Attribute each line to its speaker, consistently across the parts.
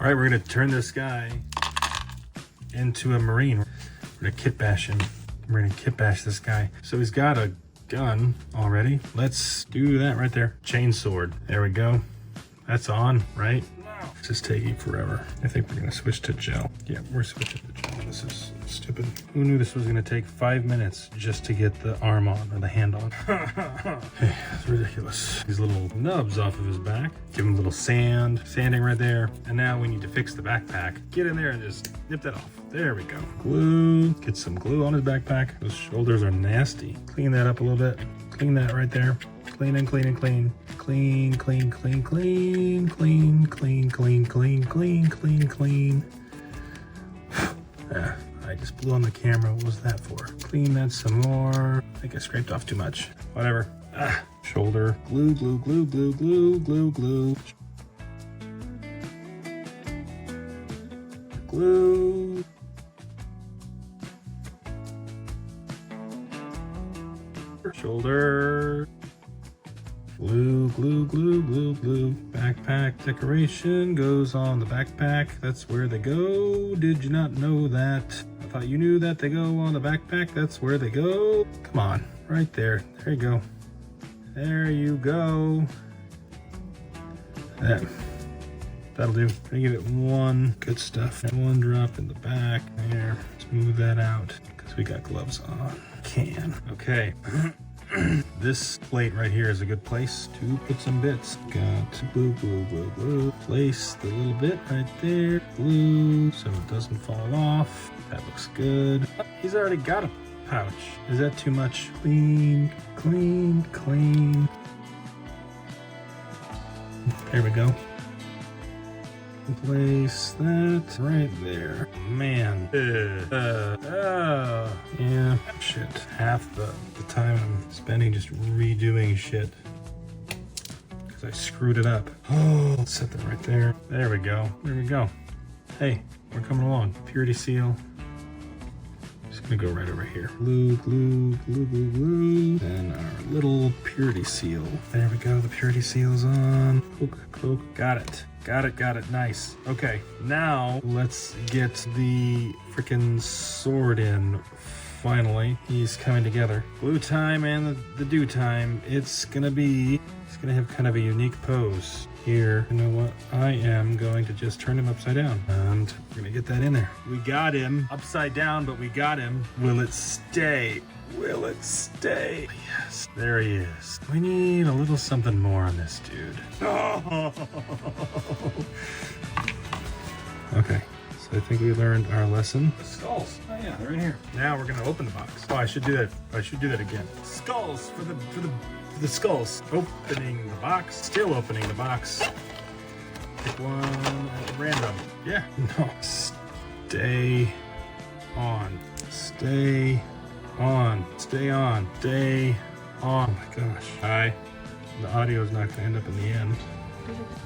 Speaker 1: All right, we're gonna turn this guy into a Marine. We're gonna kitbash him. We're gonna kitbash this guy. So he's got a gun already. Let's do that right there. Chainsword. There we go. That's on, right? This is taking forever. I think we're gonna switch to gel. Yeah, we're switching to gel. This is stupid. Who knew this was gonna take 5 minutes just to get the arm on or the hand on? Hey, it's ridiculous. These little nubs off of his back. Give him a little sanding right there. And now we need to fix the backpack. Get in there and just nip that off. There we go. Glue. Get some glue on his backpack. Those shoulders are nasty. Clean that up a little bit. Clean that right there. Clean and clean and clean. Clean, clean, clean, clean, clean, clean, clean, clean, clean, clean, clean. I just blew on the camera. What was that for? Clean that some more. I think I scraped off too much. Whatever. Shoulder. Glue, glue, glue, glue, glue, glue, glue. Glue. Shoulder. Glue, glue, glue, glue, glue. Backpack decoration goes on the backpack. That's where they go. Did you not know that? I thought you knew that they go on the backpack. That's where they go. Come on, right there. There you go. There you go. That'll do. I give it one. Good stuff. One drop in the back. There. Smooth that out because we got gloves on. Can. Okay. This plate right here is a good place to put some bits. Got glue, glue, glue, glue. Place the little bit right there. Glue so it doesn't fall off. That looks good. Oh, he's already got a pouch. Is that too much? Clean, clean, clean. There we go. Place that right there. Man. Yeah. Shit. Half the time I'm spending just redoing shit. Because I screwed it up. Oh, let's set that right there. There we go. There we go. Hey, we're coming along. Purity seal. Just gonna go right over here. Glue, glue, glue, glue, glue. And our little purity seal. There we go. The purity seal's on. Cloak. Got it. Got it, nice. Okay, now let's get the freaking sword in, finally. He's coming together. Glue time and the do time. It's gonna have kind of a unique pose here. You know what? I am going to just turn him upside down and we're gonna get that in there. We got him upside down, but we got him. Will it stay? Will it stay? Yes, there he is. We need a little something more on this dude. Oh. Okay, so I think we learned our lesson. The skulls. Oh yeah, they're in here. Now we're gonna open the box. Oh, I should do that. I should do that again. Skulls for the skulls. Opening the box. Still opening the box. Pick one at random. Yeah. No. Stay on. Stay on. Stay on. Stay on. Oh my gosh. Hi. The audio is not going to end up in the end.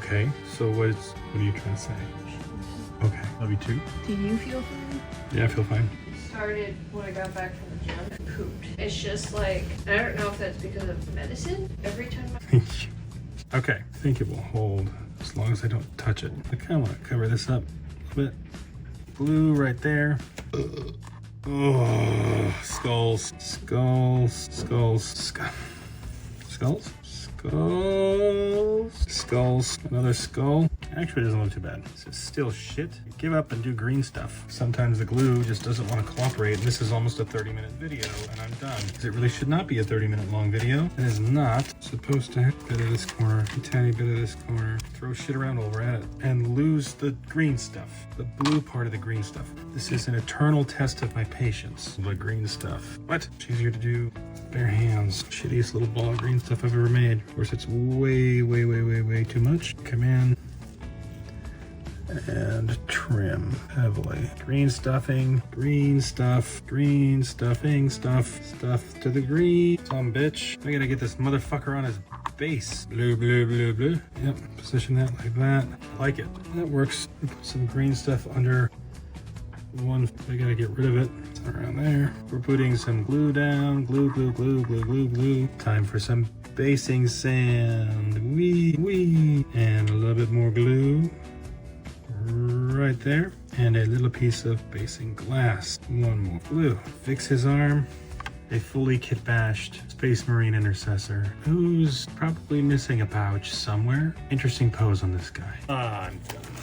Speaker 1: Okay. So what are you trying to say? Okay. Love you too.
Speaker 2: Do you feel fine?
Speaker 1: Yeah, I feel fine.
Speaker 2: Started when I got back from the gym and pooped. It's just like, I don't know if that's because of medicine. Every time
Speaker 1: Okay. I think it will hold as long as I don't touch it. I kind of want to cover this up a little bit. Glue right there. Oh, skulls, skulls, skulls, skulls, skulls, skulls, another skull. Actually, it doesn't look too bad. This is still shit. Give up and do green stuff. Sometimes the glue just doesn't want to cooperate. This is almost a 30-minute video, and I'm done. Because it really should not be a 30-minute long video. It is not supposed to have a bit of this corner, a tiny bit of this corner. Throw shit around over at it, and lose the green stuff. The blue part of the green stuff. This is an eternal test of my patience. The green stuff. What? It's easier to do bare hands. Shittiest little ball of green stuff I've ever made. Of course, it's way, way, way, way, way too much. Come in. And trim heavily. Green stuffing, green stuff, green stuffing, stuff to the green. Some bitch. I gotta get this motherfucker on his base. Blue, blue, blue, blue. Yep, position that like that. Like it. That works. We put some green stuff under one. I gotta get rid of it. It's around there. We're putting some glue down. Glue, glue, glue, glue, glue, glue. Time for some basing sand. Wee. And a little bit more glue. right there. And a little piece of basing glass. One more blue. Fix his arm. A fully kitbashed Space Marine Intercessor who's probably missing a pouch somewhere. Interesting pose on this guy. I'm done.